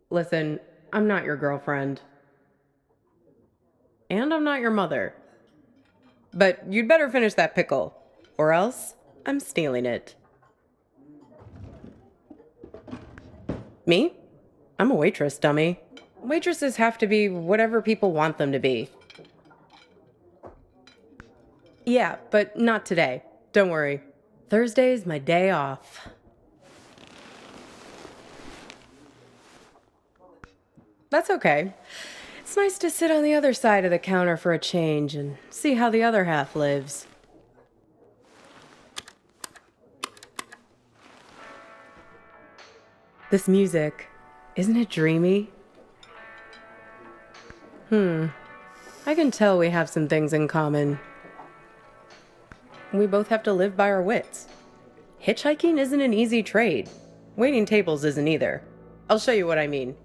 Listen, I'm not your girlfriend. And I'm not your mother. But you'd better finish that pickle, or else I'm stealing it. Me? I'm a waitress, dummy. Waitresses have to be whatever people want them to be. Yeah, but not today. Don't worry. Thursday's my day off. That's okay. It's nice to sit on the other side of the counter for a change and see how the other half lives. This music, isn't it dreamy? I can tell we have some things in common. We both have to live by our wits. Hitchhiking isn't an easy trade. Waiting tables isn't either. I'll show you what I mean.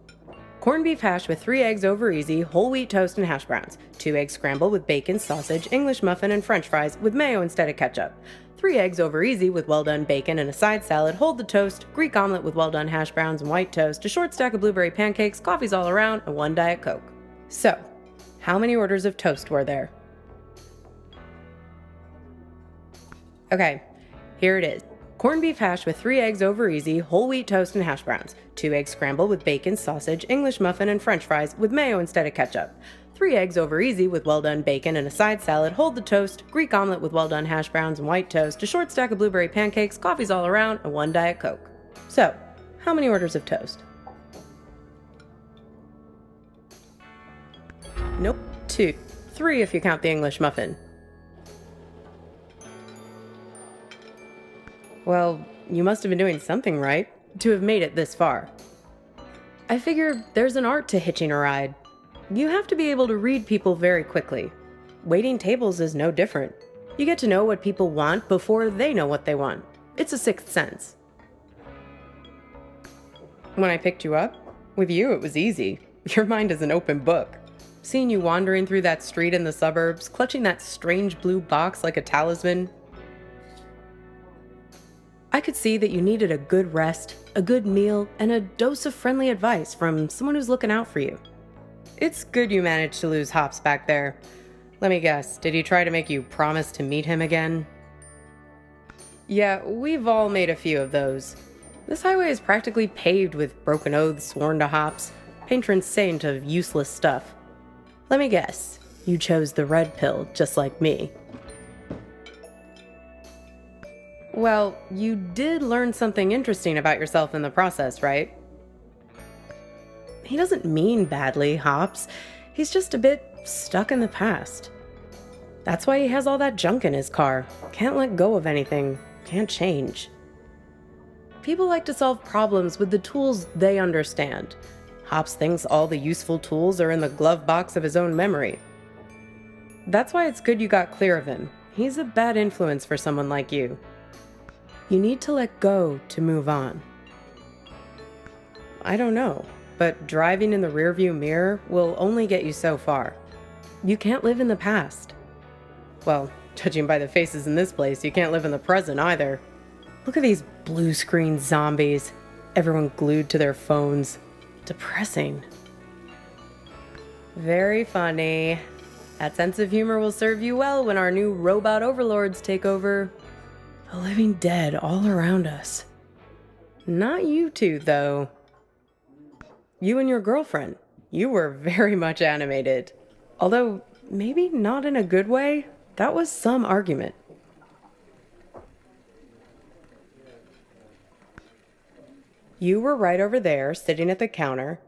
Corned beef hash with 3 eggs over easy, whole wheat toast and hash browns. 2 eggs scrambled with bacon, sausage, English muffin, and french fries with mayo instead of ketchup. 3 eggs over easy with well-done bacon and a side salad, hold the toast, Greek omelet with well-done hash browns and white toast, a short stack of blueberry pancakes, coffees all around, and 1 Diet Coke. So, how many orders of toast were there? Okay, here it is. Corned beef hash with 3 eggs over easy, whole wheat toast and hash browns. 2 eggs scrambled with bacon, sausage, English muffin, and french fries with mayo instead of ketchup. 3 eggs over easy with well-done bacon and a side salad, hold the toast, Greek omelet with well-done hash browns and white toast, a short stack of blueberry pancakes, coffees all around, and 1 Diet Coke. So, how many orders of toast? Nope, 2. 3 if you count the English muffin. Well, you must have been doing something right to have made it this far. I figure there's an art to hitching a ride. You have to be able to read people very quickly. Waiting tables is no different. You get to know what people want before they know what they want. It's a sixth sense. When I picked you up, with you it was easy. Your mind is an open book. Seeing you wandering through that street in the suburbs, clutching that strange blue box like a talisman, I could see that you needed a good rest, a good meal, and a dose of friendly advice from someone who's looking out for you. It's good you managed to lose Hops back there. Let me guess, did he try to make you promise to meet him again? Yeah, we've all made a few of those. This highway is practically paved with broken oaths sworn to Hops, patron saint of useless stuff. Let me guess, you chose the red pill just like me. Well, you did learn something interesting about yourself in the process, right? He doesn't mean badly, Hops. He's just a bit stuck in the past. That's why he has all that junk in his car. Can't let go of anything. Can't change. People like to solve problems with the tools they understand. Hops thinks all the useful tools are in the glove box of his own memory. That's why it's good you got clear of him. He's a bad influence for someone like you. You need to let go to move on. I don't know, but driving in the rearview mirror will only get you so far. You can't live in the past. Well, judging by the faces in this place, you can't live in the present either. Look at these blue screen zombies. Everyone glued to their phones. Depressing. Very funny. That sense of humor will serve you well when our new robot overlords take over. The living dead all around us. Not you two, though. You and your girlfriend. You were very much animated. Although, maybe not in a good way. That was some argument. You were right over there, sitting at the counter.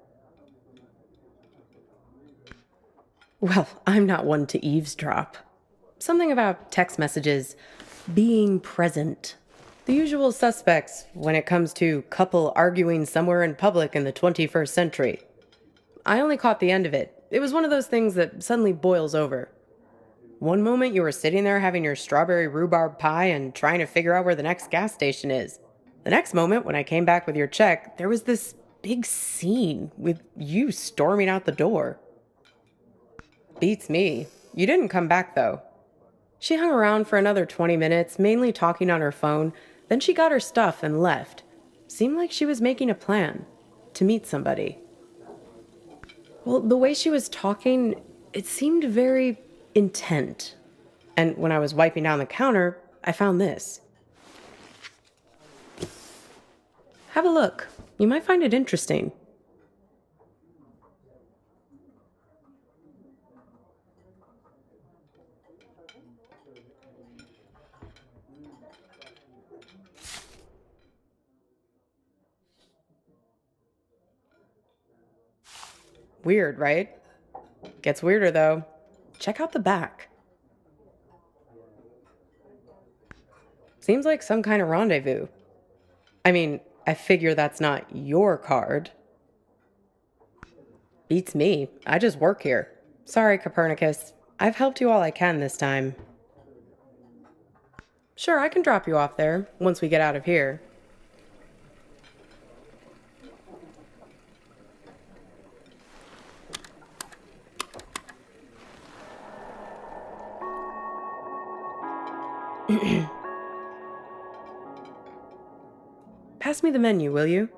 Well, I'm not one to eavesdrop. Something about text messages. Being present. The usual suspects when it comes to couple arguing somewhere in public in the 21st century. I only caught the end of it. It was one of those things that suddenly boils over. One moment you were sitting there having your strawberry rhubarb pie and trying to figure out where the next gas station is. The next moment, when I came back with your check, there was this big scene with you storming out the door. Beats me. You didn't come back, though. She hung around for another 20 minutes, mainly talking on her phone. Then she got her stuff and left. Seemed like she was making a plan to meet somebody. Well, the way she was talking, it seemed very intent. And when I was wiping down the counter, I found this. Have a look. You might find it interesting. Weird, right? Gets weirder though. Check out the back. Seems like some kind of rendezvous. I mean, I figure that's not your card. Beats me. I just work here. Sorry, Copernicus. I've helped you all I can this time. Sure, I can drop you off there once we get out of here. Pass me the menu, will you?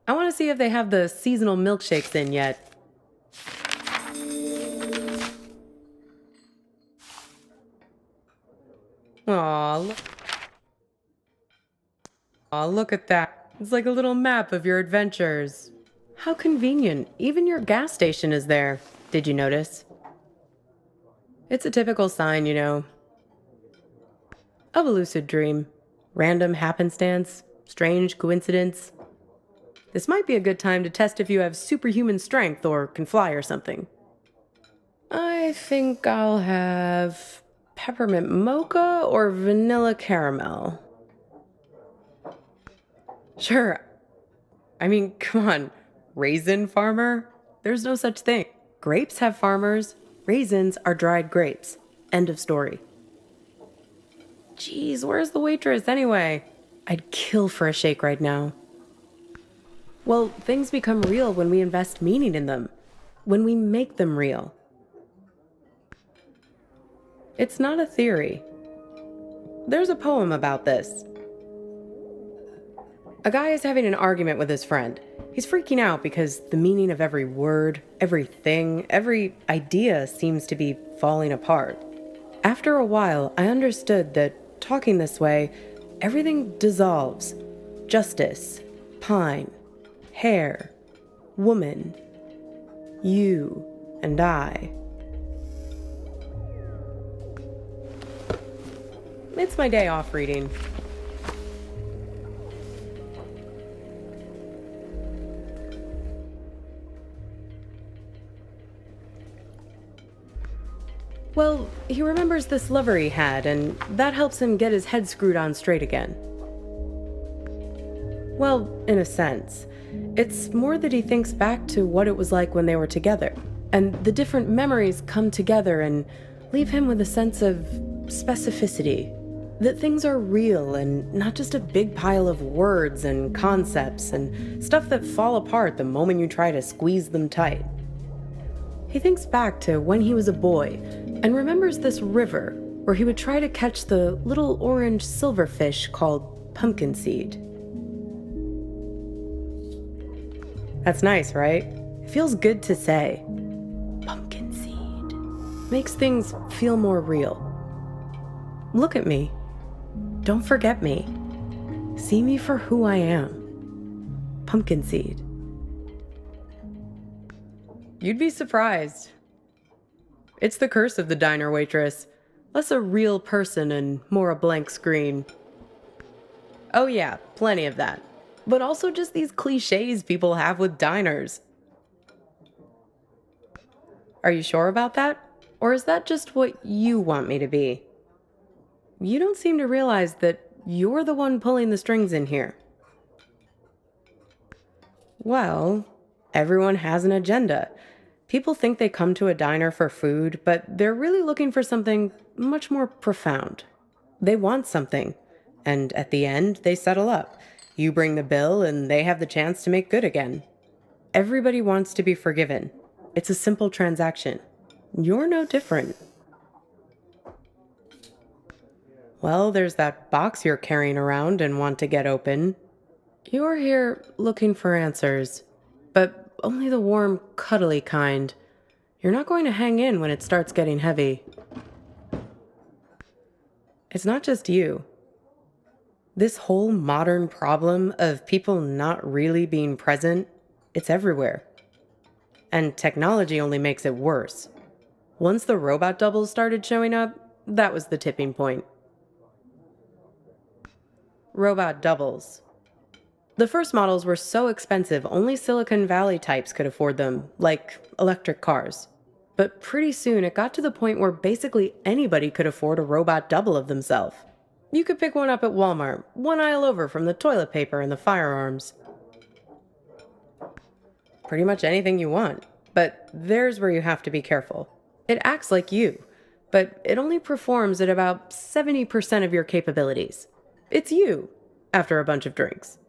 I want to see if they have the seasonal milkshakes in yet. Aw, look at that. It's like a little map of your adventures. How convenient. Even your gas station is there. Did you notice? It's a typical sign, you know, of a lucid dream. Random happenstance, strange coincidence. This might be a good time to test if you have superhuman strength or can fly or something. I think I'll have peppermint mocha or vanilla caramel. Sure. I mean, come on. Raisin farmer? There's no such thing. Grapes have farmers. Raisins are dried grapes. End of story. Geez, where's the waitress anyway? I'd kill for a shake right now. Well, things become real when we invest meaning in them. When we make them real. It's not a theory. There's a poem about this. A guy is having an argument with his friend. He's freaking out because the meaning of every word, everything, every idea seems to be falling apart. After a while, I understood that talking this way, everything dissolves. Justice, pine, hair, woman, you, and I. It's my day off reading. Well, he remembers this lover he had, and that helps him get his head screwed on straight again. Well, in a sense. It's more that he thinks back to what it was like when they were together, and the different memories come together and leave him with a sense of specificity. That things are real and not just a big pile of words and concepts and stuff that fall apart the moment you try to squeeze them tight. He thinks back to when he was a boy and remembers this river where he would try to catch the little orange silverfish called pumpkin seed. That's nice, right? It feels good to say. Pumpkin seed. Makes things feel more real. Look at me. Don't forget me. See me for who I am. Pumpkin seed. You'd be surprised. It's the curse of the diner waitress. Less a real person and more a blank screen. Oh yeah, plenty of that. But also just these cliches people have with diners. Are you sure about that? Or is that just what you want me to be? You don't seem to realize that you're the one pulling the strings in here. Well, everyone has an agenda. People think they come to a diner for food, but they're really looking for something much more profound. They want something, and at the end, they settle up. You bring the bill, and they have the chance to make good again. Everybody wants to be forgiven. It's a simple transaction. You're no different. Well, there's that box you're carrying around and want to get open. You're here looking for answers. But only the warm, cuddly kind. You're not going to hang in when it starts getting heavy. It's not just you. This whole modern problem of people not really being present, it's everywhere. And technology only makes it worse. Once the robot doubles started showing up, that was the tipping point. Robot doubles. The first models were so expensive, only Silicon Valley types could afford them, like electric cars. But pretty soon it got to the point where basically anybody could afford a robot double of themselves. You could pick one up at Walmart, one aisle over from the toilet paper and the firearms. Pretty much anything you want, but there's where you have to be careful. It acts like you, but it only performs at about 70% of your capabilities. It's you, after a bunch of drinks.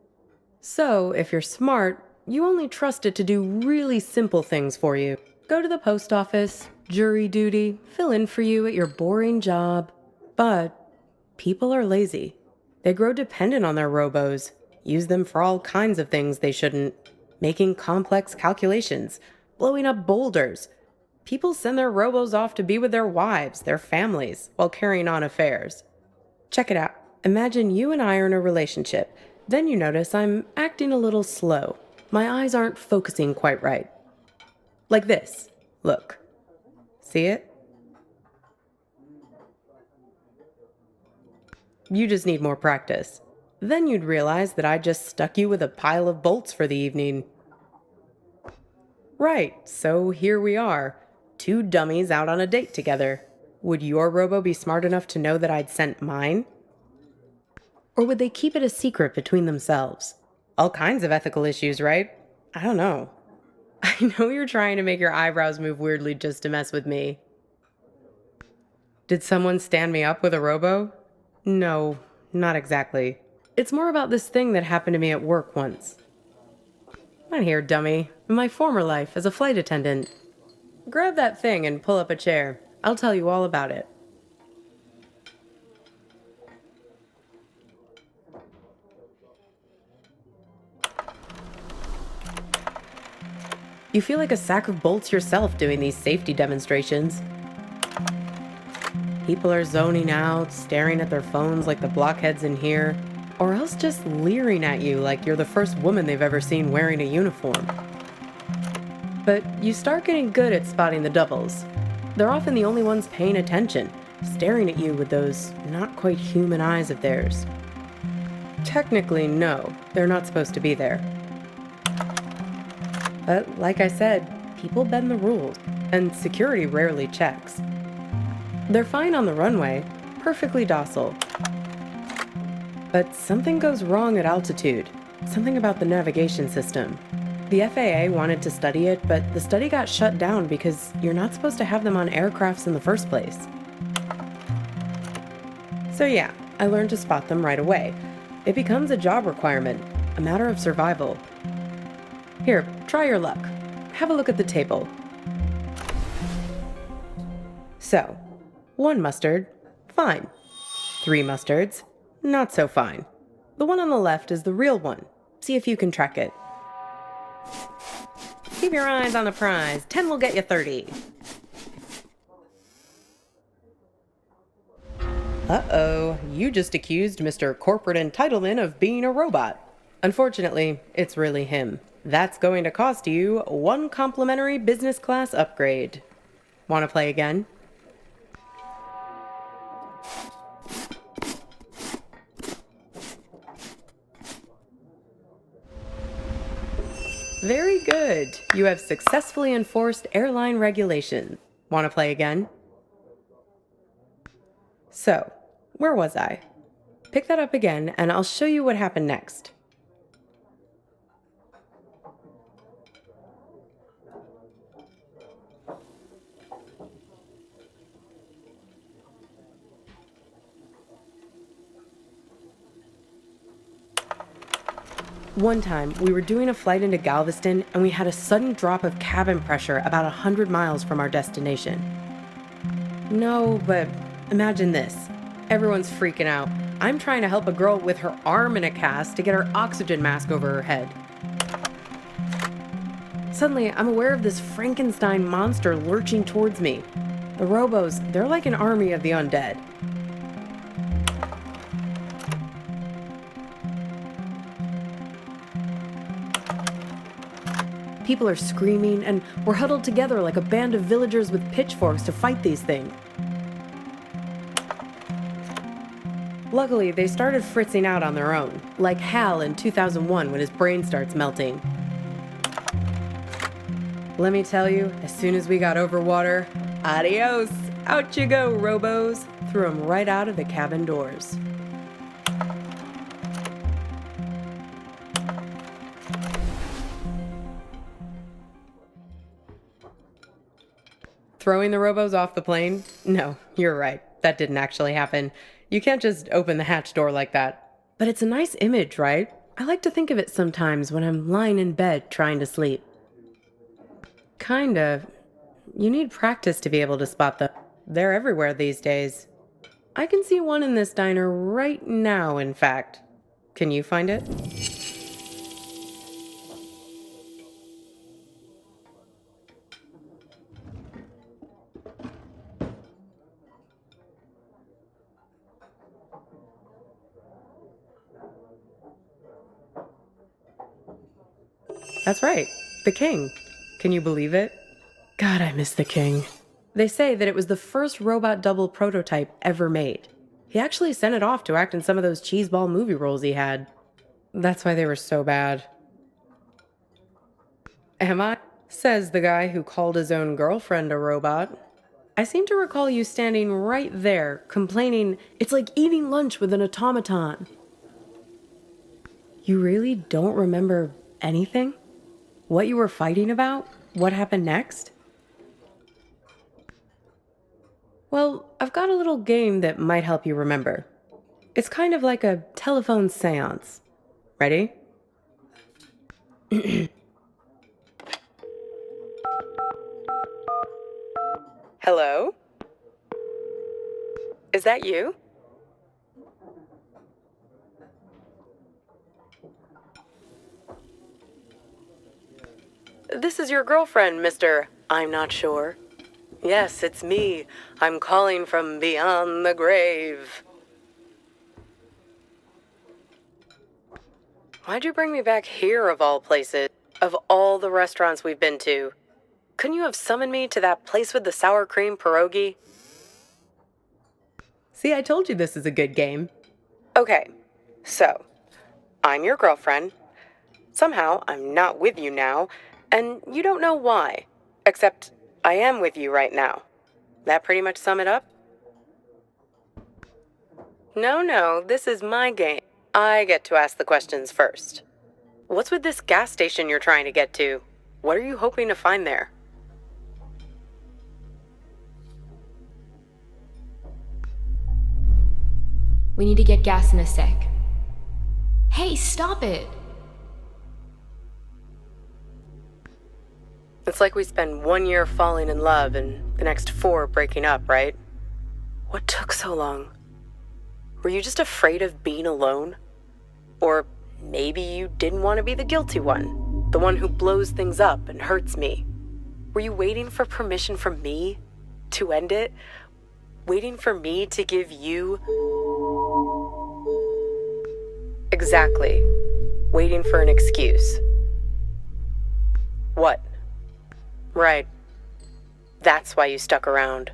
So, if you're smart, you only trust it to do really simple things for you. Go to the post office, jury duty, fill in for you at your boring job. But people are lazy. They grow dependent on their robos, use them for all kinds of things they shouldn't, making complex calculations, blowing up boulders. People send their robos off to be with their wives, their families, while carrying on affairs. Check it out. Imagine you and I are in a relationship. Then you notice I'm acting a little slow. My eyes aren't focusing quite right. Like this. Look. See it? You just need more practice. Then you'd realize that I just stuck you with a pile of bolts for the evening. Right, so here we are. Two dummies out on a date together. Would your robo be smart enough to know that I'd sent mine? Or would they keep it a secret between themselves? All kinds of ethical issues, right? I don't know. I know you're trying to make your eyebrows move weirdly just to mess with me. Did someone stand me up with a robo? No, not exactly. It's more about this thing that happened to me at work once. Not here, dummy. In my former life as a flight attendant. Grab that thing and pull up a chair. I'll tell you all about it. You feel like a sack of bolts yourself doing these safety demonstrations. People are zoning out, staring at their phones like the blockheads in here, or else just leering at you like you're the first woman they've ever seen wearing a uniform. But you start getting good at spotting the doubles. They're often the only ones paying attention, staring at you with those not quite human eyes of theirs. Technically, no, they're not supposed to be there. But like I said, people bend the rules, and security rarely checks. They're fine on the runway, perfectly docile. But something goes wrong at altitude, something about the navigation system. The FAA wanted to study it, but the study got shut down because you're not supposed to have them on aircrafts in the first place. So yeah, I learned to spot them right away. It becomes a job requirement, a matter of survival. Here, try your luck. Have a look at the table. So, 1 mustard, fine. 3 mustards, not so fine. The one on the left is the real one. See if you can track it. Keep your eyes on the prize. 10 will get you 30. Uh-oh, you just accused Mr. Corporate Entitlement of being a robot. Unfortunately, it's really him. That's going to cost you 1 complimentary business class upgrade. Want to play again? Very good. You have successfully enforced airline regulations. Want to play again? So, where was I? Pick that up again and I'll show you what happened next. One time, we were doing a flight into Galveston and we had a sudden drop of cabin pressure about 100 miles from our destination. No, but imagine this. Everyone's freaking out. I'm trying to help a girl with her arm in a cast to get her oxygen mask over her head. Suddenly, I'm aware of this Frankenstein monster lurching towards me. The robos, they're like an army of the undead. People are screaming, and we're huddled together like a band of villagers with pitchforks to fight these things. Luckily, they started fritzing out on their own, like Hal in 2001 when his brain starts melting. Let me tell you, as soon as we got over water, adios! Out you go, robos! Threw them right out of the cabin doors. Throwing the robos off the plane? No, you're right. That didn't actually happen. You can't just open the hatch door like that. But it's a nice image, right? I like to think of it sometimes when I'm lying in bed trying to sleep. Kind of. You need practice to be able to spot them. They're everywhere these days. I can see one in this diner right now, in fact. Can you find it? That's right, the king. Can you believe it? God, I miss the king. They say that it was the first robot double prototype ever made. He actually sent it off to act in some of those cheeseball movie roles he had. That's why they were so bad. Am I? Says the guy who called his own girlfriend a robot. I seem to recall you standing right there, complaining it's like eating lunch with an automaton. You really don't remember anything? What you were fighting about? What happened next? Well, I've got a little game that might help you remember. It's kind of like a telephone seance. Ready? Hello? Is that you? This is your girlfriend, Mr. I'm not sure. Yes, it's me. I'm calling from beyond the grave. Why'd you bring me back here, of all places? Of all the restaurants we've been to? Couldn't you have summoned me to that place with the sour cream pierogi? See, I told you this is a good game. Okay, so, I'm your girlfriend. Somehow, I'm not with you now, and you don't know why. Except, I am with you right now. That pretty much sum it up? No, this is my game. I get to ask the questions first. What's with this gas station you're trying to get to? What are you hoping to find there? We need to get gas in a sec. Hey, stop it! It's like we spend 1 year falling in love and the next 4 breaking up, right? What took so long? Were you just afraid of being alone? Or maybe you didn't want to be the guilty one, the one who blows things up and hurts me. Were you waiting for permission from me to end it? Waiting for me to give you... Exactly. Waiting for an excuse. What? Right. That's why you stuck around.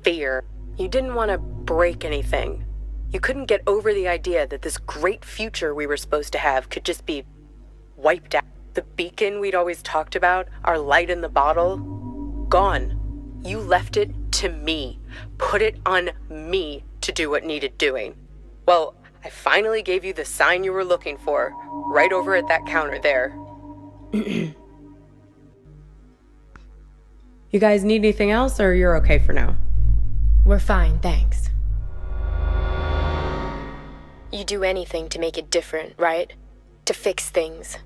Fear. You didn't want to break anything. You couldn't get over the idea that this great future we were supposed to have could just be wiped out. The beacon we'd always talked about, our light in the bottle, gone. You left it to me. Put it on me to do what needed doing. Well, I finally gave you the sign you were looking for, right over at that counter there. You guys need anything else, or you're okay for now? We're fine, thanks. You do anything to make it different, right? To fix things.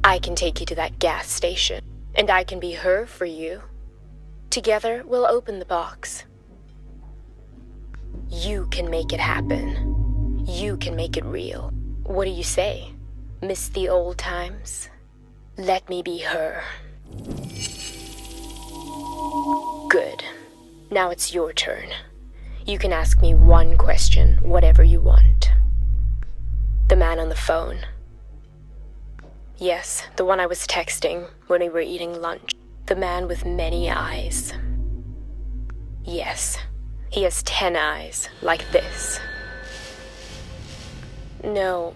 I can take you to that gas station, and I can be her for you. Together, we'll open the box. You can make it happen. You can make it real. What do you say? Miss the old times? Let me be her. Good. Now it's your turn. You can ask me one question, whatever you want. The man on the phone. Yes, the one I was texting when we were eating lunch. The man with many eyes. Yes, he has 10 eyes, like this. No,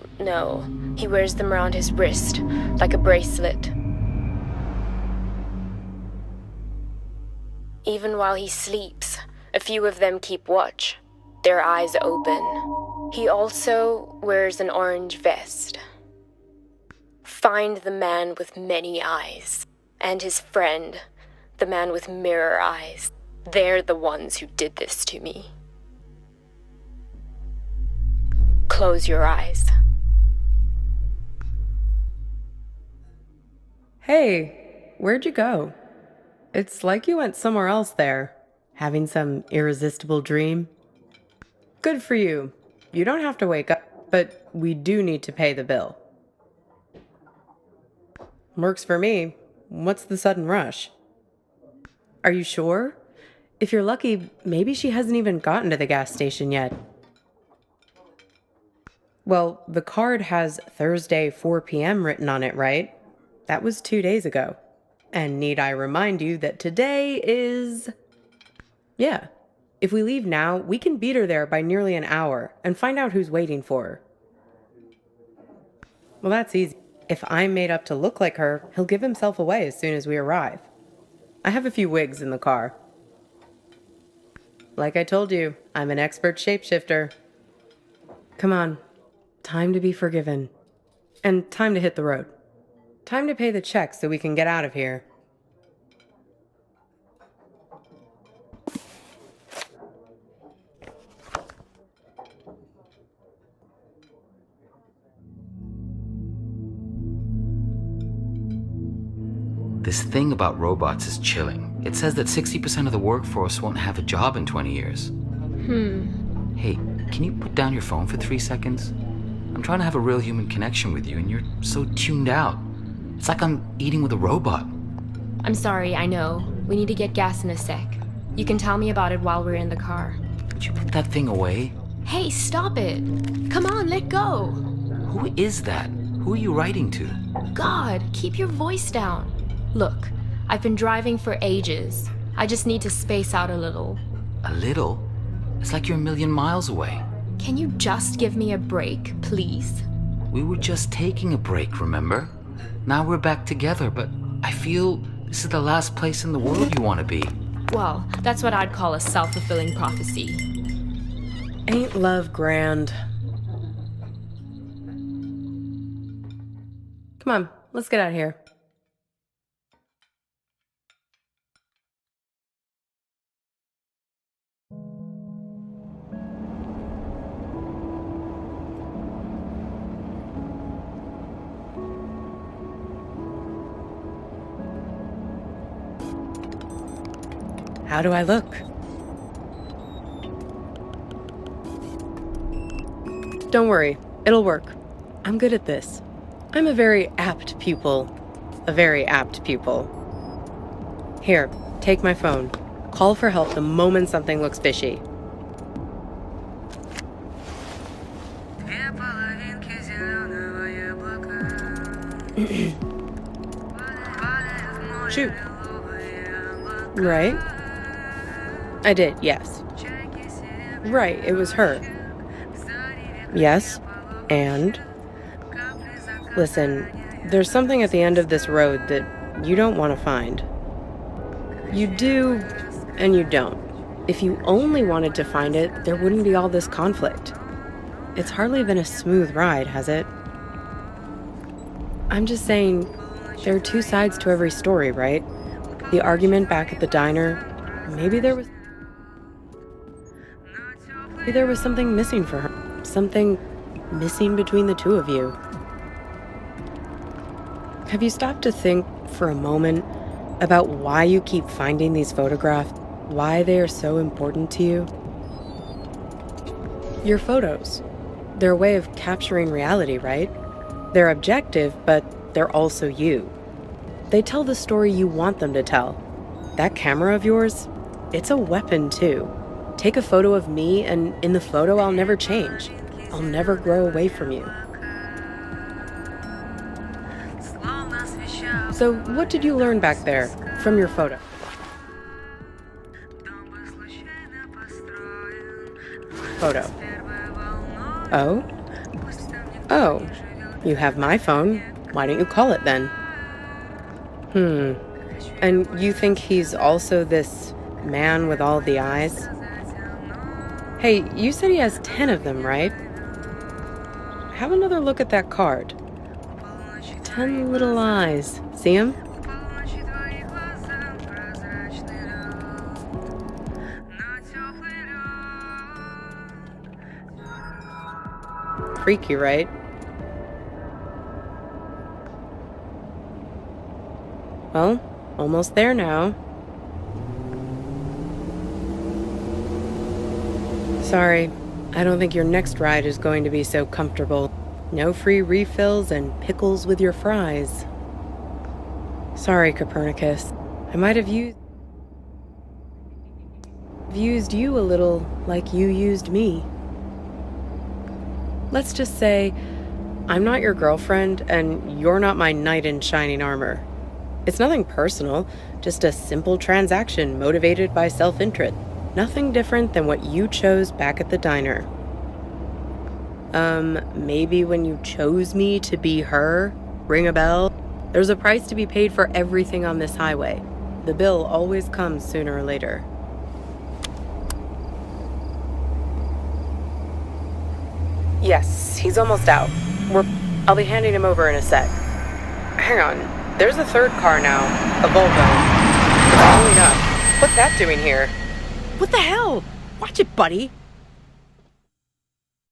he wears them around his wrist, like a bracelet. Even while he sleeps, a few of them keep watch, their eyes open. He also wears an orange vest. Find the man with many eyes, and his friend, the man with mirror eyes. They're the ones who did this to me. Close your eyes. Hey, where'd you go? It's like you went somewhere else there, having some irresistible dream. Good for you. You don't have to wake up, but we do need to pay the bill. Works for me. What's the sudden rush? Are you sure? If you're lucky, maybe she hasn't even gotten to the gas station yet. Well, the card has Thursday 4 p.m. written on it, right? That was 2 days ago. And need I remind you that today is... Yeah. If we leave now, we can beat her there by nearly an hour and find out who's waiting for her. Well, that's easy. If I'm made up to look like her, he'll give himself away as soon as we arrive. I have a few wigs in the car. Like I told you, I'm an expert shapeshifter. Come on. Time to be forgiven. And time to hit the road. Time to pay the check so we can get out of here. This thing about robots is chilling. It says that 60% of the workforce won't have a job in 20 years. Hey, can you put down your phone for 3 seconds? I'm trying to have a real human connection with you, and you're so tuned out. It's like I'm eating with a robot. I'm sorry, I know. We need to get gas in a sec. You can tell me about it while we're in the car. Would you put that thing away? Hey, stop it! Come on, let go! Who is that? Who are you writing to? God, keep your voice down. Look, I've been driving for ages. I just need to space out a little. A little? It's like you're a million miles away. Can you just give me a break, please? We were just taking a break, remember? Now we're back together, but I feel this is the last place in the world you want to be. Well, that's what I'd call a self-fulfilling prophecy. Ain't love grand? Come on, let's get out of here. How do I look? Don't worry, it'll work. I'm good at this. I'm a very apt pupil. Here, take my phone. Call for help the moment something looks fishy. Shoot. Right? I did, yes. Right, it was her. Yes, and? Listen, there's something at the end of this road that you don't want to find. You do, and you don't. If you only wanted to find it, there wouldn't be all this conflict. It's hardly been a smooth ride, has it? I'm just saying, there are two sides to every story, right? The argument back at the diner, maybe there was something missing for her. Something missing between the two of you. Have you stopped to think for a moment about why you keep finding these photographs? Why they are so important to you? Your photos. They're a way of capturing reality, right? They're objective, but they're also you. They tell the story you want them to tell. That camera of yours, it's a weapon too. Take a photo of me, and in the photo I'll never change. I'll never grow away from you. So what did you learn back there from your photo? Oh? Oh, you have my phone. Why don't you call it then? And you think he's also this man with all the eyes? Hey, you said he has 10 of them, right? Have another look at that card. 10 little eyes. See him? Freaky, right? Well, almost there now. Sorry, I don't think your next ride is going to be so comfortable. No free refills and pickles with your fries. Sorry, Copernicus. I might have used you a little like you used me. Let's just say, I'm not your girlfriend and you're not my knight in shining armor. It's nothing personal, just a simple transaction motivated by self-interest. Nothing different than what you chose back at the diner. Maybe when you chose me to be her, ring a bell? There's a price to be paid for everything on this highway. The bill always comes sooner or later. Yes, he's almost out. I'll be handing him over in a sec. Hang on, there's a third car now, a Volvo. It's pulling up. What's that doing here? What the hell? Watch it, buddy.